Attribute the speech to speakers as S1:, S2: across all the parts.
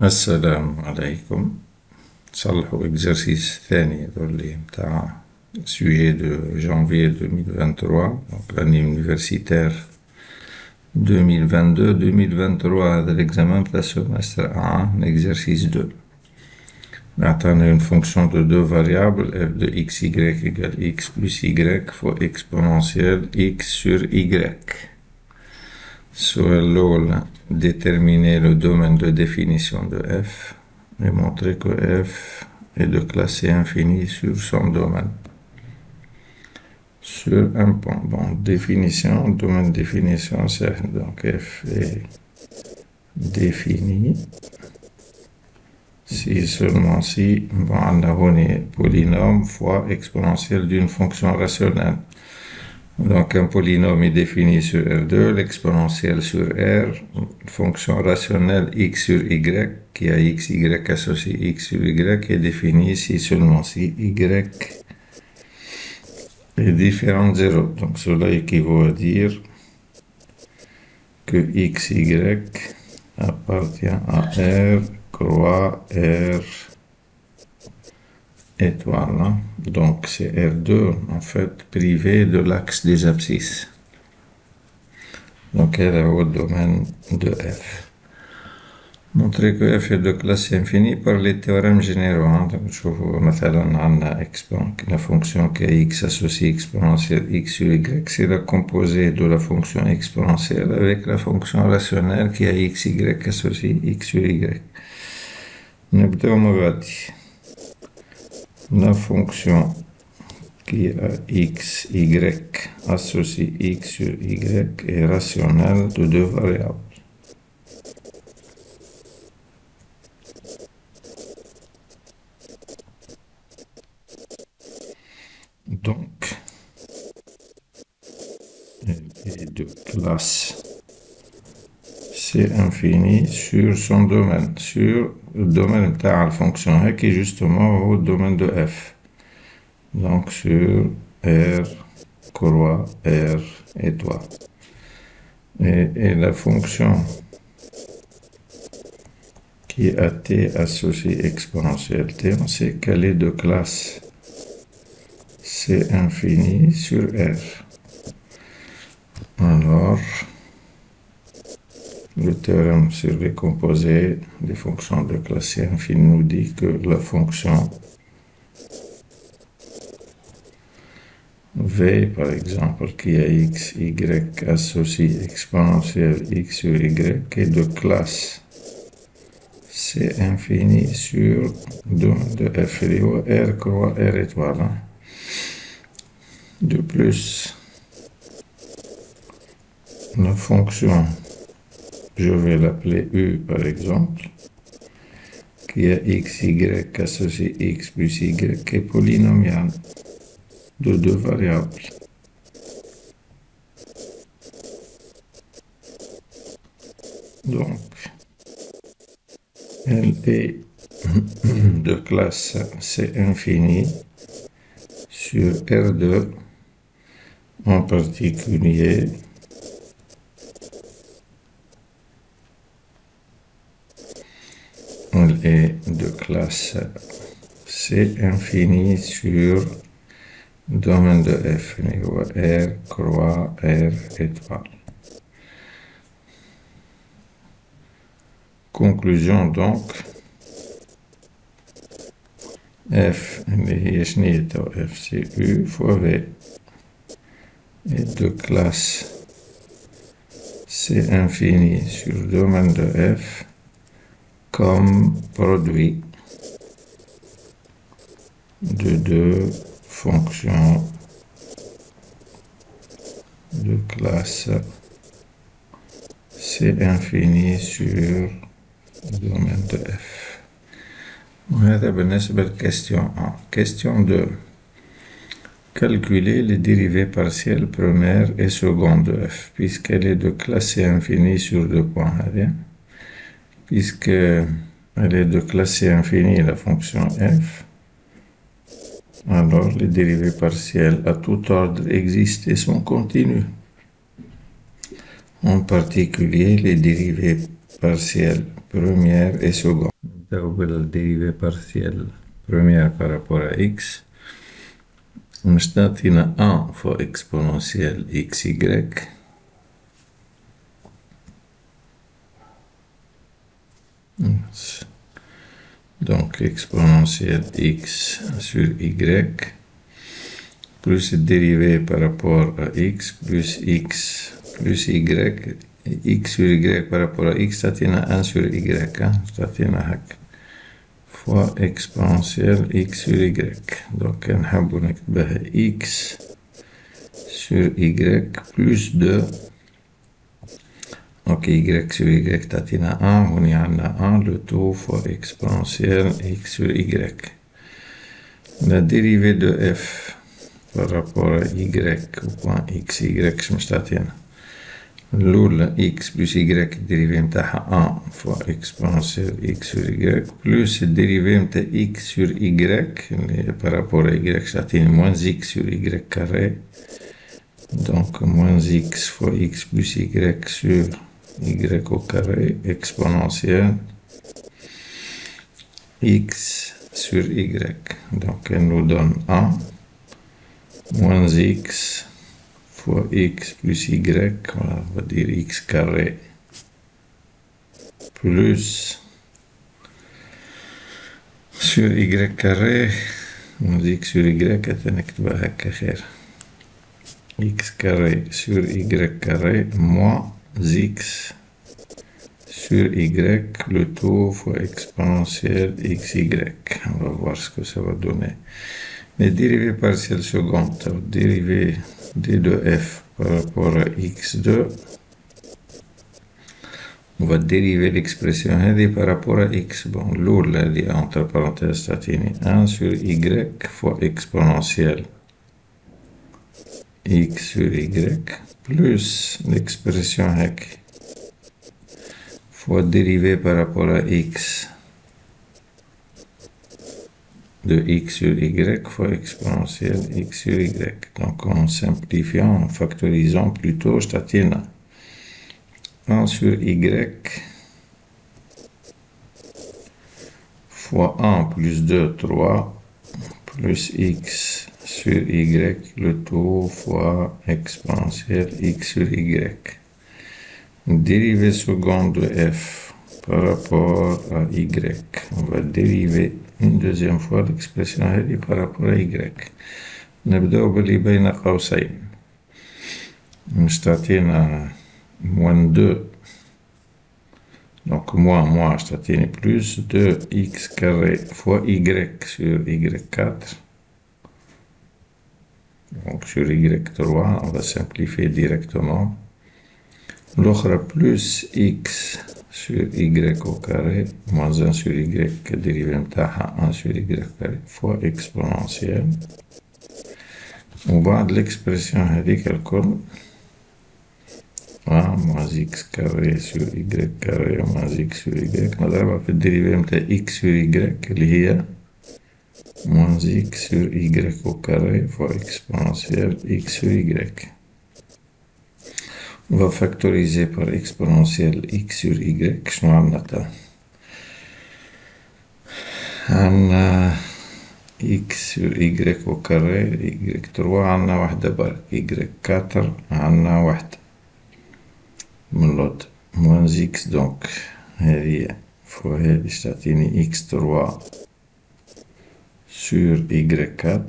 S1: السلام عليكم. صلحوا exercice ثاني هذولي متاع juillet de janvier 2023 donc l'année universitaire 2022-2023 هذا l'examen de la semestre 1 exercice 2. نعطينا une fonction de deux variables f de xy égale x plus y fois exponentielle x sur y. Soit l'eau déterminer le domaine de définition de f et montrer que f est de classe infinie sur son domaine. Sur un point. Bon, définition, domaine de définition, c'est donc f est défini si seulement si on a un polynôme fois exponentielle d'une fonction rationnelle. Donc un polynôme est défini sur R2, l'exponentielle sur R, fonction rationnelle x sur y, qui a x, y associé x sur y, est définie si seulement si y est différent de 0. Donc cela équivaut à dire que x, y appartient à R, croix R étoile. Hein? Donc c'est R2 en fait privé de l'axe des abscisses. Donc elle est au domaine de f. Montrer que f est de classe infinie par les théorèmes généraux. Hein? Donc je vous la fonction qui a x associée exponentielle x sur y, c'est la composée de la fonction exponentielle avec la fonction rationnelle qui a x, y associée x sur y. La fonction qui a x, y associé x sur y est rationnelle de deux variables. Donc, elle est de classe C infini sur son domaine, sur le domaine de la fonction qui est justement au domaine de f. Donc sur R, croix, R, étoile. Et la fonction qui a t associé exponentielle t, on sait qu'elle est de classe C infini sur R. Alors, le théorème sur les composés des fonctions de classe C infinie nous dit que la fonction V, par exemple, qui a x, y associé exponentielle x sur y, est de classe C infini sur domaine de f R, croix, R étoile. Hein. De plus, la fonction, je vais l'appeler U par exemple, qui a x, y associé x plus y, est polynomiale de deux variables. Donc, elle est de classe C infini sur R2, en particulier elle est de classe C infini sur domaine de f, niveau R, croix, R, étoile. Conclusion donc, f, f c'est U fois V, est de classe C infini sur domaine de f comme produit de deux fonctions de classe C infini sur domaine de f. وهذا بالنسبة للكاستيون 1. Question 2. Calculer les dérivées partielles première et seconde de f, puisqu'elle est de classe C infini sur deux points. Puisqu'elle est de classe C infini, la fonction f, alors les dérivées partielles à tout ordre existent et sont continues. En particulier les dérivées partielles première et seconde. نبداو la dérivée partielle première par rapport à x. مش تعطينا 1 fois exponentielle xy. Donc exponentielle x sur y plus dérivée par rapport à x plus x plus y, x sur y par rapport à x, تعطينا 1 sur y, تعطينا هكا fois exponentielle x sur y. Donc نحبو نكتبها x sur y plus 2. Donc y sur y تعطينا 1, هوني عندنا 1 le tout fois exponentielle x sur y. La dérivée de f par rapport à y au point xy مش تعطينا. الأولى x plus y الديريفي متاعها 1 fois exponentielle x sur y plus الديريفي متاع x sur y اللي par rapport à y تعطيني moins x sur y carré. Donc moins x fois x plus y sur y au carré exponentielle x sur y. Donc elle nous donne 1 moins x fois x plus y, voilà, on va dire x carré plus sur y carré moins x sur y هتنكتبها هكا خير x carré sur y carré moins x sur y le tout fois exponentielle xy. On va voir ce que ça va donner. Les dérivées partielles secondes, dérivée d de f par rapport à x2, on va dériver l'expression par rapport à x. Bon, l'oula est entre parenthèses tatini 1 sur y fois exponentielle x sur y plus l'expression fois dérivée par rapport à x de x sur y fois exponentielle x sur y. Donc en simplifiant, en factorisant plutôt, je t'attends 1 sur y fois 1 plus 2, 3 plus x sur y le tout fois exponentielle x sur y. Dérivée seconde de f par rapport à y. On va dériver une deuxième fois l'expression par rapport à y. نبدأ باللي بين قوسين. مش تعطينا moins 2. Donc moins je t'attends plus 2x carré fois y sur y4. Donc sur y3, on va simplifier directement. L'autre plus x sur y au carré moins 1 sur y dérivé متاعها 1 sur y carré fois exponentielle. وبعد l'expression هذيك الكل moins x carré sur y carré moins x sur y نضربها في الديريفي متاع x sur y اللي هي moins x sur y au carré fois exponentielle x sur y. On va factoriser par exponentielle x sur y. شنو عندنا تا؟ عندنا x sur y au carré y3 عندنا واحدة برك y4 عندنا واحدة من اللوط moins x donc هذه فوا هذه تعطيني x3 sur y4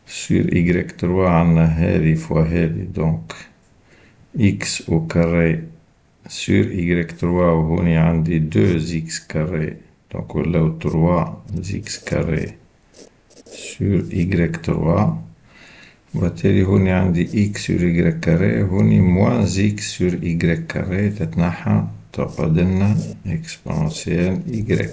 S1: sur y3 عندنا هذه فوا هذه donc x au carré sur y3 وهوني عندي 2x carré donc ولاو 3x carré sur y3 وبالتالي هوني عندي x sur y carré هوني moins x sur y carré تتنحى تقعد لنا exponentielle y.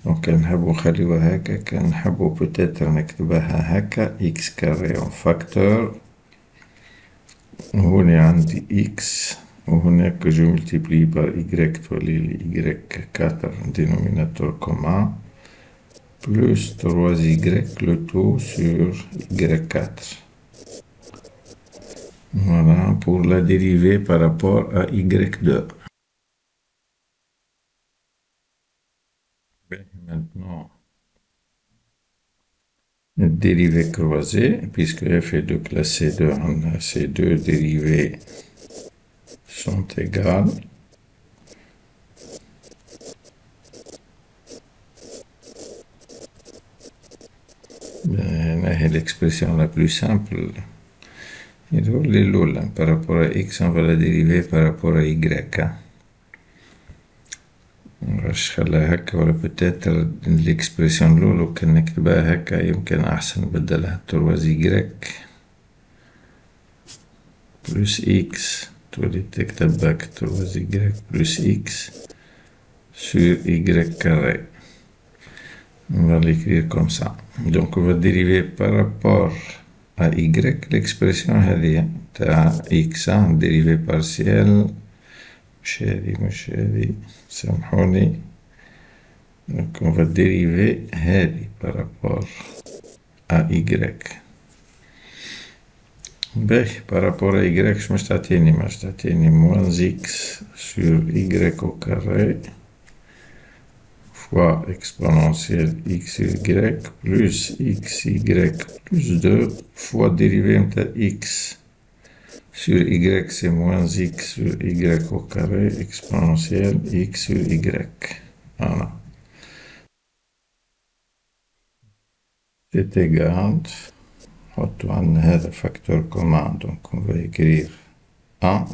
S1: Donc نحبو نخليوها هكا كان نحبو بوتيتر نكتبها هكا x carré en facteur وهوني عندي x وهناك je multiplie par y تولي y4 dénominateur commun plus 3y le tout sur y4. Voilà pour la dérivée par rapport à y2. Maintenant, dérivée croisée, puisque f est de classe C2, ces deux dérivées sont égales. L'expression la plus simple, par rapport à x, on va la dériver par rapport à y. ولا peut-être l'expression لو كان نكتبها هكا يمكن أحسن بدلها 3y plus x تولي تكتب باك 3y plus x sur y carré. On va l'écrire comme ça. Donc on va dériver par rapport à y l'expression هذه تاع x dérivée partielle. مشاري سامحوني. Donc on va dériver هذه par rapport à y. Par rapport à y je تعطيني moins x sur y au carré fois exponentielle x sur y plus xy plus 2 fois dérivée de x sur y, c'est moins x sur y au carré exponentielle x sur y. Voilà. C'est égal. On a un facteur commun, donc on va écrire 1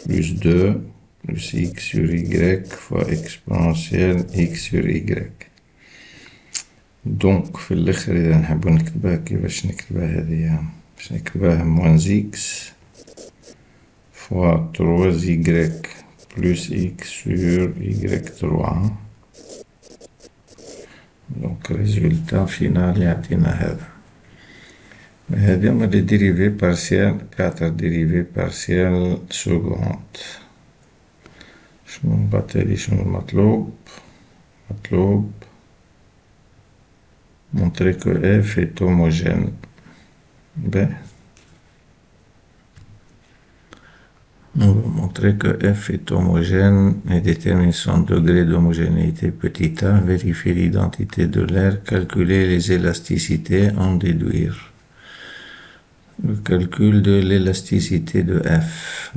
S1: plus 2 plus x sur y fois exponentielle x sur y. Donc, في الآخر إذا نحب نكتبها كيفاش نكتبها هذه باش نكتبها moins x fois 3y plus x sur y3. Donc, résultat final يعطينا هذا. هذه هما les dérivées partielles, 4 dérivées partielles secondes. شنو بعد شنو المطلوب؟ مطلوب montrer que f est homogène. On va montrer que f est homogène et déterminer son degré d'homogénéité petit a, vérifier l'identité de l'air, calculer les élasticités, en déduire. Le calcul de l'élasticité de f.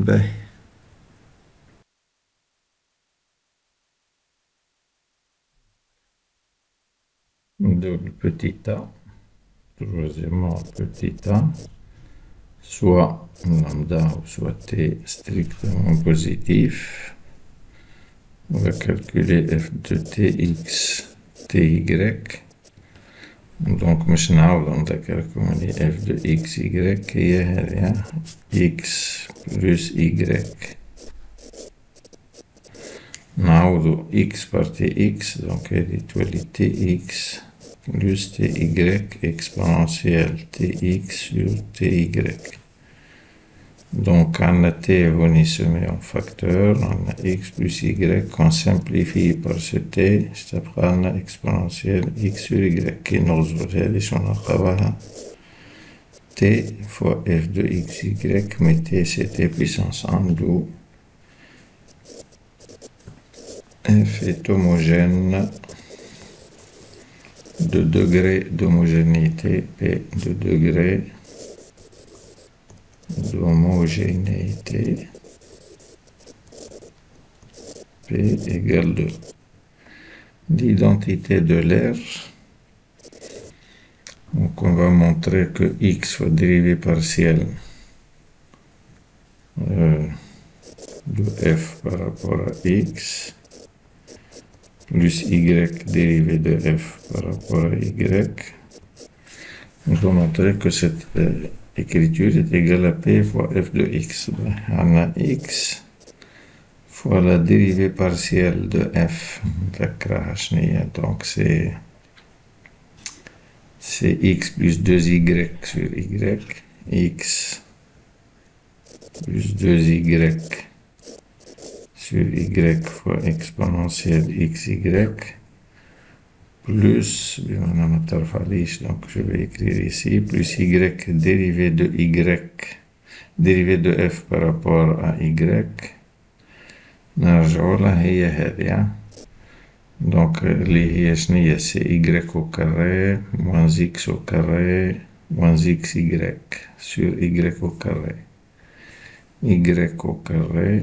S1: Donc petit a, troisièmement petit a, soit lambda ou soit t strictement positif. On va calculer f de tx, ty. Donc maintenant on va calculer f de xy qui est x plus y. نعوضو x par tx, donc elle est tx plus ty exponentielle tx sur ty. Donc on a t venu se met en facteur, on a x plus y, qu'on simplifie par ce t, c'est après on a exponentielle x sur y, qui nous réalise on a t fois f de xy, mais t c'est t puissance 1, d'où f est homogène de degré d'homogénéité et de degré d'homogénéité P égale 2. L'identité de l'air, donc on va montrer que x soit dérivée partielle de f par rapport à x plus y dérivé de f par rapport à y. On va montrer que cette écriture est égale à p fois f de x. On a x fois la dérivée partielle de f. Donc c'est x plus 2y sur y. X plus 2y sur y fois exponentielle xy plus, donc je vais écrire ici, plus y dérivé de y, dérivé de f par rapport à y. نرجعوا لها هي هذه Donc, c'est y au carré moins x au carré moins xy sur y au carré. Y au carré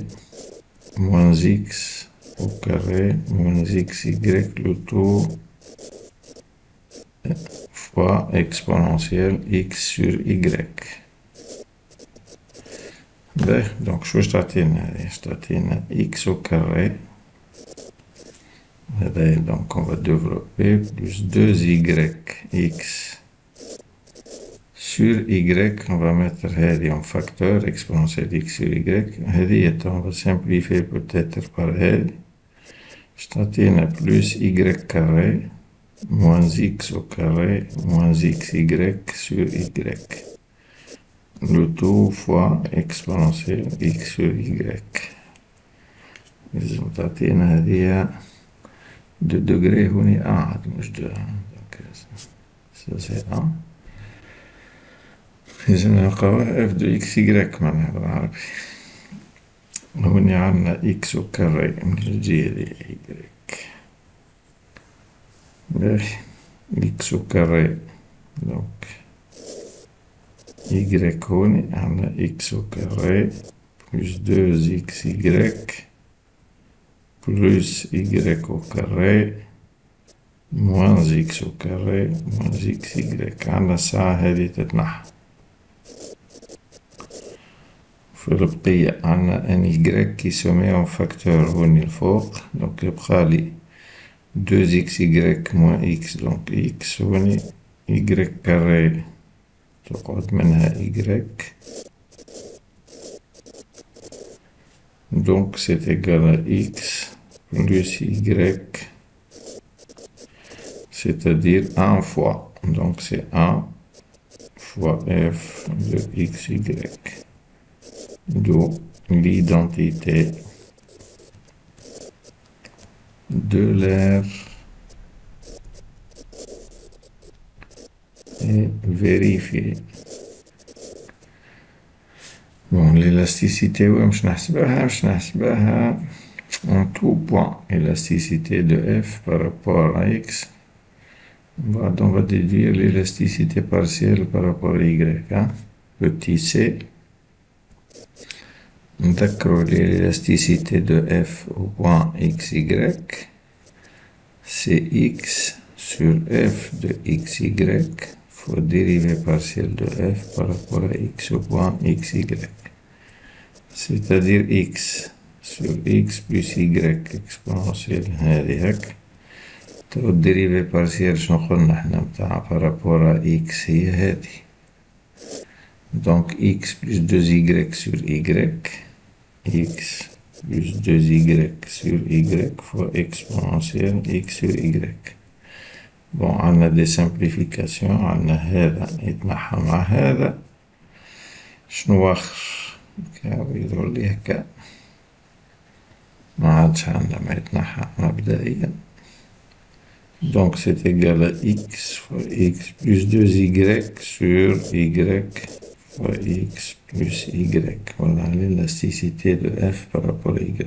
S1: moins x au carré moins xy, le tout fois exponentielle x sur y. Donc, je vais x au carré. Donc, on va développer plus 2yx sur y. On va mettre un facteur exponentiel x sur y. On va simplifier peut-être par L. Je plus y carré moins x au carré moins xy sur y. Le tout fois exponentielle x sur y. إذا تعطينا هذه 2 degrés هوني عاد مش 2 donc ça c'est 1. إذا نلقاوها f de xy معناها بالعربي. هوني عندنا x au carré من الجهة دي y. x au carré donc y هوني عندنا x au carré plus 2xy plus y au carré moins x au carré moins xy. عندنا الساعة هذه تتنحى. في البقية عندنا ان y qui se met en facteur هوني الفوق. donc يبقى لي 2xy moins x donc x هوني y carré تقعد منها y. donc c'est égal à x plus y, c'est-à-dire 1 fois, donc c'est 1 fois f de xy, d'où l'identité de l'air est vérifiée. Bon, l'élasticité, oui, je n'ai en tout point, l'élasticité de f par rapport à x. On va déduire l'élasticité partielle par rapport à y. Hein? Petit c. D'accord, l'élasticité de f au point xy, c'est x sur f de xy fois dérivée partielle de f par rapport à x au point xy. C'est-à-dire x sur x plus y exponentielle هذه هك. تو الدريفة بارسيال شنو قلنا احنا متاع par rapport à x هي هذه. donc x plus 2y sur y, x plus 2y sur y fois exponentielle x sur y. bon عندنا des simplifications. عندنا هذا يتنحى مع هذا. شنو آخر؟ يظهر لي هكا ما عادش عندنا ما يتنحى مبدئيا. donc c'est égal à x fois x plus 2y sur y fois x plus y. Voilà l'élasticité de f par rapport à y.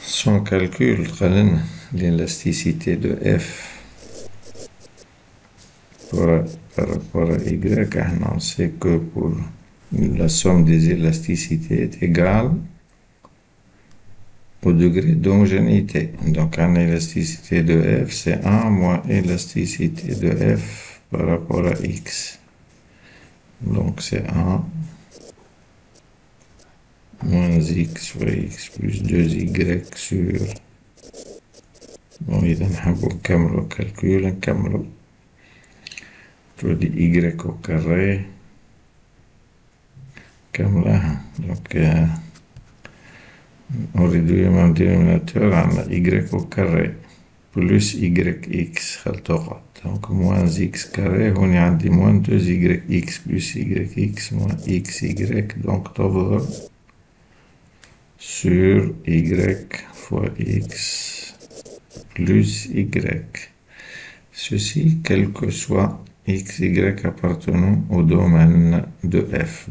S1: Sans calcul, l'élasticité de f par rapport à y, on sait que pour la somme des élasticités est égale au degré d'homogénéité. Donc, l'élasticité de f, c'est 1 moins élasticité de f par rapport à x. Donc, c'est 1 moins x fois x plus 2y sur... bon, إذا نحبو نكملو الكالكول نكملو. تولي y au carré كاملها. donc on réduit le dénominateur à y au carré plus yx خلطوقات. donc moins x carré هوني عندي moins 2yx plus yx moins xy donc تفضل sur y fois x plus y. Ceci quel que soit x, y appartenant au domaine de f.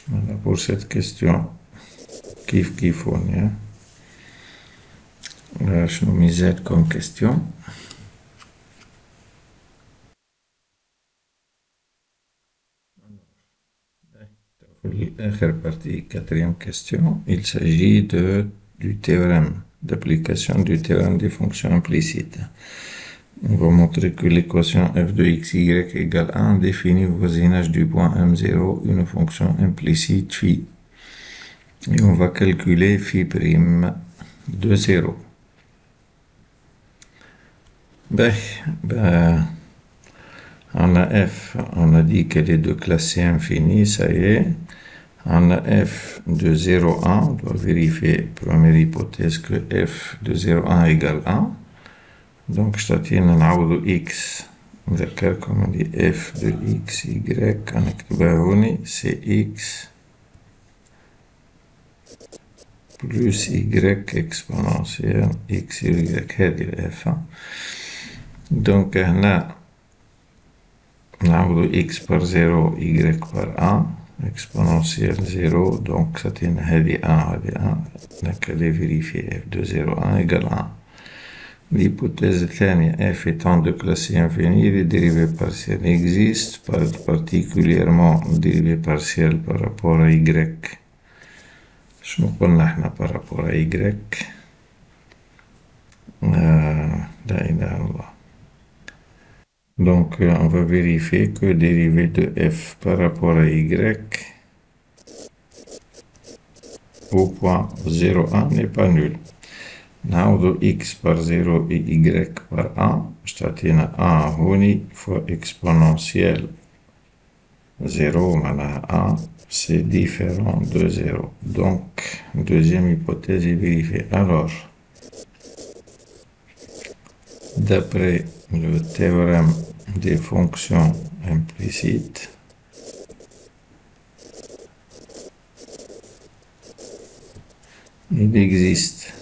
S1: Voilà pour cette question كيف هون. شنو ميزات كوم كيستيون. L'autre partie, quatrième question, il s'agit du théorème, d'application du théorème des fonctions implicites. On va montrer que l'équation f de x, y égale 1 définit au voisinage du point m0 une fonction implicite phi. Et on va calculer phi prime de 0. On a f, on a dit qu'elle est de classe C infinie, ça y est. On a f de 0, 1, on doit vérifier, première hypothèse, que f de 0, 1 égale 1. Donc, je t'attends à x, comme on dit, f de x, y, c'est x plus y exponentielle x, y, f. Donc, on a x par 0, y par 1. Exponentielle 0, donc ça tient à 1, donc allez vérifier f de 0, 1 égale 1. L'hypothèse f étant de classe infinie, les dérivées partielles existent, particulièrement dérivées partielles par rapport à y. Je me connais par rapport à y. Donc, on va vérifier que dérivée de f par rapport à y au point 0,1 n'est pas nul. Now, de x par 0 et y par 1, je t'attends à 1 fois exponentielle 0, maintenant 1, c'est différent de 0. Donc, deuxième hypothèse est vérifiée. Alors, d'après le théorème des fonctions implicites, il existe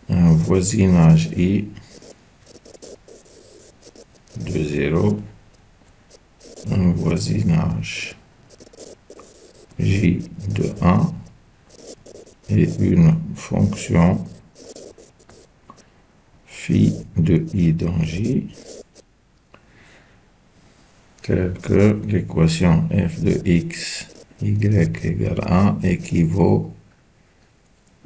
S1: un voisinage I de 0, un voisinage J de 1 et une fonction phi de I dans J, telle que l'équation f de x, y égale 1 équivaut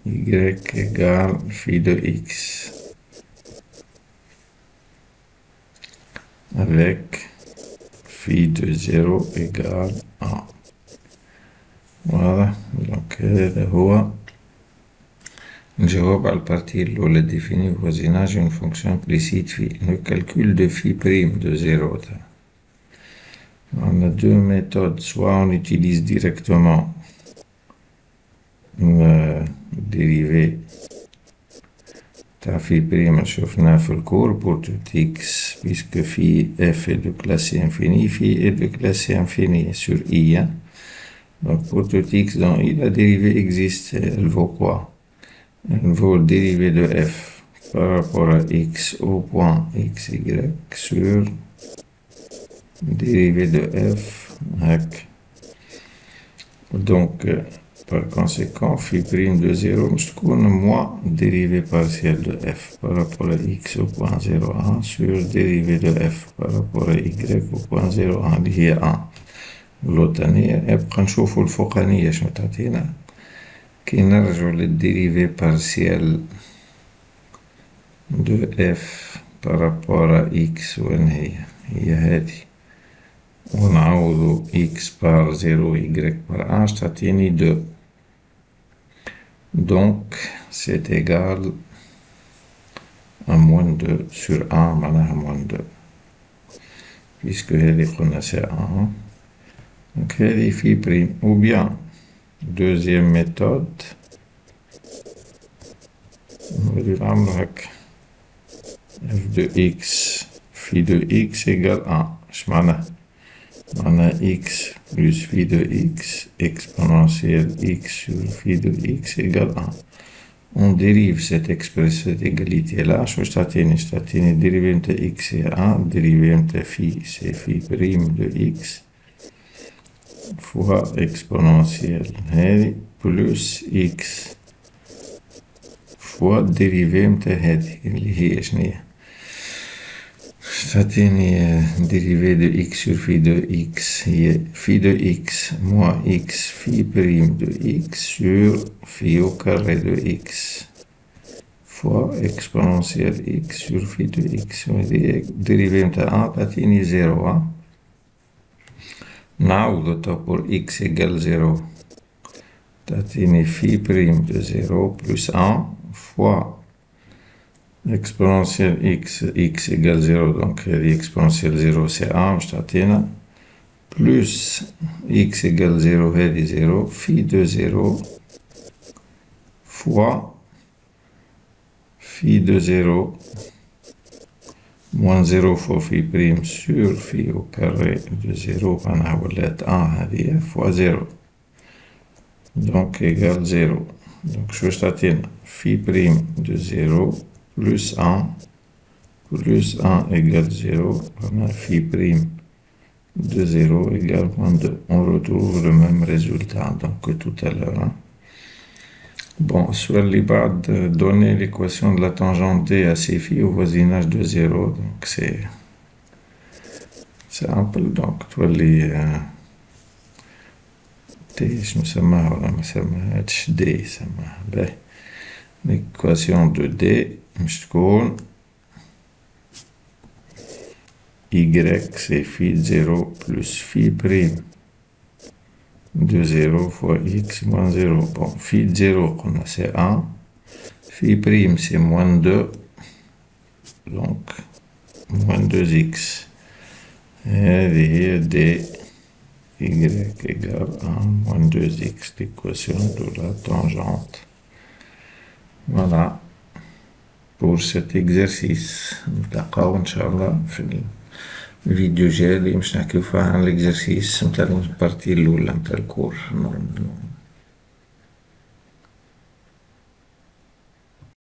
S1: y égale phi de x, avec phi de 0 égale 1. Voilà, donc هو نجاوب على البارتي الأولى définit au voisinage une fonction implicite phi. Le calcul de phi prime de 0. On a deux méthodes. Soit on utilise directement une dérivée de phi prime شفناها في الكور pour tout x, puisque phi f est de classe infinie, phi est de classe infinie sur i. Donc pour tout x dans i, la dérivée existe. Elle vaut quoi? Elle vaut le dérivé de f par rapport à x au point x, y sur dérivé de f hack. Donc, par conséquent, phi prime de 0 مش تكون moins dérivé partiel de f par rapport à x au point 0,1 sur dérivé de f par rapport à y au point 0,1 اللي هي 1. والثانية يبقى نشوفوا الفوقانية شنو تعطينا. كي نرجعوا للديريفي partiel de f par rapport à x وين هي هذه ونعوضوا x par 0 y par 1 تعطيني 2. Donc c'est égal à moins 2 sur 1 معناها moins 2 puisque هذه قلنا c'est 1. Donc هذه phi prime. Ou bien deuxième méthode, on va dire f de x, phi de x égale 1. On a x plus phi de x exponentielle x sur phi de x égale 1. On dérive cette expression d'égalité-là. Je t'attends dérivé de x est 1, dérivé de phi, c'est phi prime de x fois exponentielle هذه plus x fois dérivée متاع هذه اللي هي شنيا تعطيني dérivée de x sur phi de x هي phi de x moins x phi prime de x sur phi au carré de x fois exponentielle x sur phi de x dérivée متاع 1 تعطيني 0 نعوض pour x égale 0 تعطيني phi prime de 0 plus 1 fois exponentielle x égale 0 donc exponentielle 0 c'est 1 باش تعطينا plus x égale 0 هذه 0 phi de 0 fois phi de 0 moins 0 fois phi prime sur phi au carré de 0 معناها ولات 1 هذه fois 0 donc égale 0 donc شو باش تعطينا phi prime de 0 plus 1 plus 1 égale 0 on a phi prime de 0 égale moins 2 on retrouve le même résultat donc que tout à l'heure hein. Bon, sur les بعد donner l'équation de la tangente D à ses phi au voisinage de 0 donc c'est simple donc تولي T je نسميها ولا ما سميهاش D سماها باهي l'équation de D مش تكون y c'est phi de 0 plus phi prime de 0 fois x moins 0 bon phi de 0 c'est 1 phi prime c'est moins 2 donc moins 2x et d y égale 1 moins 2x l'équation de la tangente. Voilà pour cet exercice. نتلاقاو إن شاء الله في الفيديو الجاي اللي باش نحكيو فيه عن الإكزرسيس نتاع البارتي الأولى نتاع الكور.